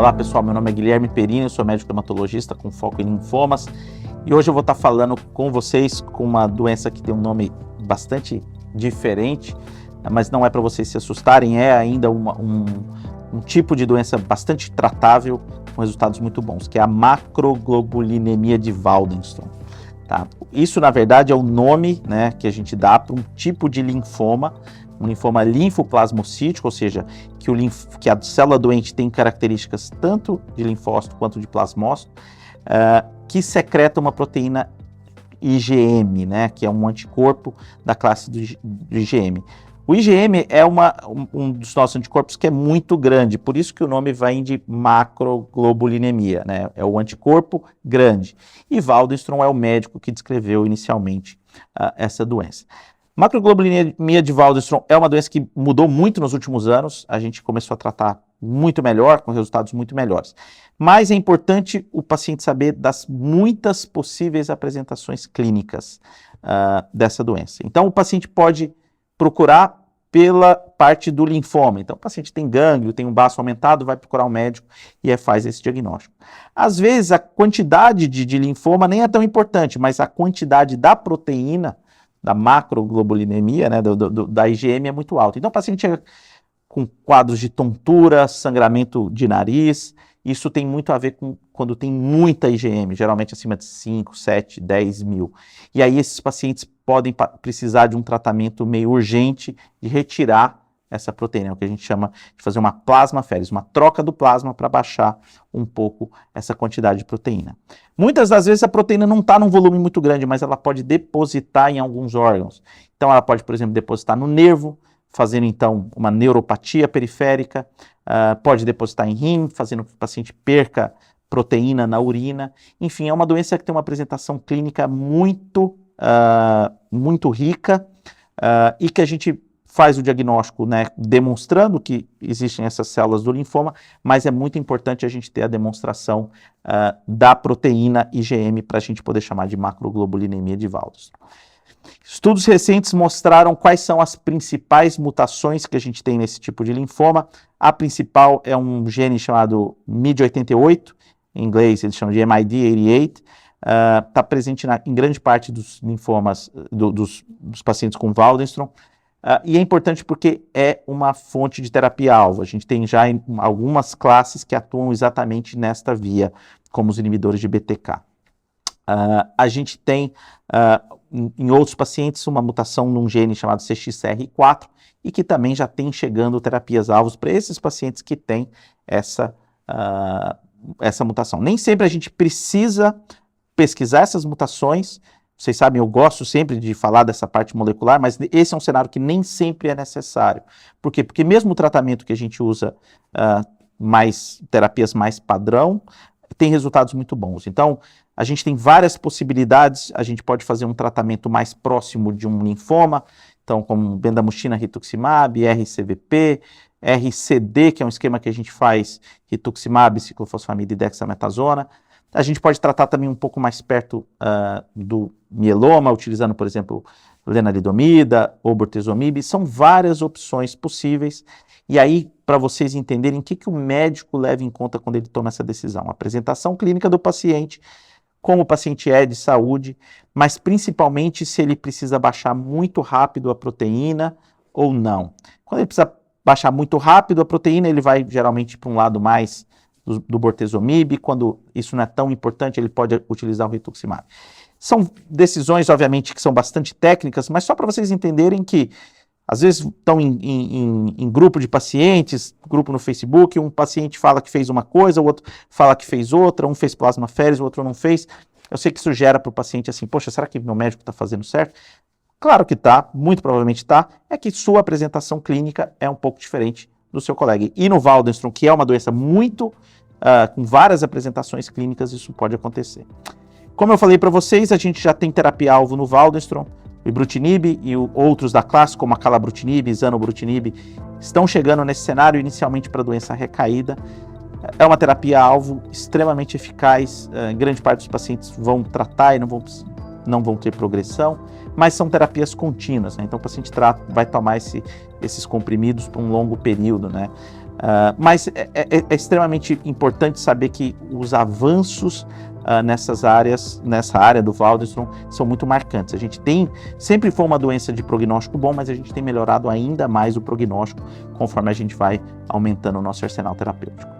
Olá pessoal, meu nome é Guilherme Perini, eu sou médico dermatologista com foco em linfomas e hoje eu vou estar falando com vocês com uma doença que tem um nome bastante diferente, mas não é para vocês se assustarem, é ainda um tipo de doença bastante tratável com resultados muito bons, que é a macroglobulinemia de Waldenström. Tá? Isso na verdade é o nome, né, que a gente dá para um tipo de linfoma, um linfoma linfoplasmocítico, ou seja, que a célula doente tem características tanto de linfócito quanto de plasmócito, que secreta uma proteína IgM, né, que é um anticorpo da classe do IgM. O IgM é um dos nossos anticorpos que é muito grande, por isso que o nome vem de macroglobulinemia, né, é o anticorpo grande. E Waldenström é o médico que descreveu inicialmente essa doença. Macroglobulinemia de Waldenström é uma doença que mudou muito nos últimos anos, a gente começou a tratar muito melhor, com resultados muito melhores. Mas é importante o paciente saber das muitas possíveis apresentações clínicas dessa doença. Então o paciente pode procurar pela parte do linfoma. Então o paciente tem gânglio, tem um baço aumentado, vai procurar um médico e faz esse diagnóstico. Às vezes a quantidade de linfoma nem é tão importante, mas a quantidade da proteína da macroglobulinemia, né, da IgM é muito alta. Então o paciente chega com quadros de tontura, sangramento de nariz, isso tem muito a ver com quando tem muita IgM, geralmente acima de 5, 7, 10 mil. E aí esses pacientes podem precisar de um tratamento meio urgente de retirar essa proteína, é o que a gente chama de fazer uma plasmaférese, uma troca do plasma para baixar um pouco essa quantidade de proteína. Muitas das vezes a proteína não está num volume muito grande, mas ela pode depositar em alguns órgãos. Então ela pode, por exemplo, depositar no nervo, fazendo então uma neuropatia periférica, pode depositar em rim, fazendo que o paciente perca proteína na urina. Enfim, é uma doença que tem uma apresentação clínica muito rica e que a gente faz o diagnóstico, né, demonstrando que existem essas células do linfoma, mas é muito importante a gente ter a demonstração da proteína IgM para a gente poder chamar de macroglobulinemia de Waldenström. Estudos recentes mostraram quais são as principais mutações que a gente tem nesse tipo de linfoma. A principal é um gene chamado MYD88, em inglês eles chamam de MYD88, está presente em grande parte dos linfomas dos pacientes com Waldenström. E é importante porque é uma fonte de terapia-alvo. A gente tem já algumas classes que atuam exatamente nesta via, como os inibidores de BTK. A gente tem, em outros pacientes, uma mutação num gene chamado CXCR4 e que também já tem chegando terapias-alvos para esses pacientes que têm essa mutação. Nem sempre a gente precisa pesquisar essas mutações. Vocês sabem, eu gosto sempre de falar dessa parte molecular, mas esse é um cenário que nem sempre é necessário. Por quê? Porque mesmo o tratamento que a gente usa, terapias mais padrão, tem resultados muito bons. Então, a gente tem várias possibilidades, a gente pode fazer um tratamento mais próximo de um linfoma, então como bendamucina, rituximab, RCVP, RCD, que é um esquema que a gente faz rituximab, ciclofosfamida e dexametasona. A gente pode tratar também um pouco mais perto do mieloma, utilizando, por exemplo, lenalidomida ou bortezomib. São várias opções possíveis. E aí, para vocês entenderem o que o médico leva em conta quando ele toma essa decisão. A apresentação clínica do paciente, como o paciente é de saúde, mas principalmente se ele precisa baixar muito rápido a proteína ou não. Quando ele precisa baixar muito rápido a proteína, ele vai geralmente para um lado mais do bortezomib. Quando isso não é tão importante, ele pode utilizar o rituximab. São decisões, obviamente, que são bastante técnicas, mas só para vocês entenderem que, às vezes, estão em grupo de pacientes, grupo no Facebook, um paciente fala que fez uma coisa, o outro fala que fez outra, um fez plasmaférese, o outro não fez. Eu sei que isso gera para o paciente assim, poxa, será que meu médico está fazendo certo? Claro que está, muito provavelmente está, é que sua apresentação clínica é um pouco diferente do seu colega. E no Waldenström, que é uma doença muito com várias apresentações clínicas, isso pode acontecer. Como eu falei para vocês, a gente já tem terapia-alvo no Waldenström, o ibrutinib e outros da classe, como a calabrutinib, zanubrutinib, estão chegando nesse cenário inicialmente para doença recaída. É uma terapia-alvo extremamente eficaz, grande parte dos pacientes vão tratar e não vão ter progressão, mas são terapias contínuas, né? Então o paciente vai tomar esses comprimidos por um longo período, né? Mas é extremamente importante saber que os avanços nessa área do Waldenstrom são muito marcantes. A gente sempre foi uma doença de prognóstico bom, mas a gente tem melhorado ainda mais o prognóstico conforme a gente vai aumentando o nosso arsenal terapêutico.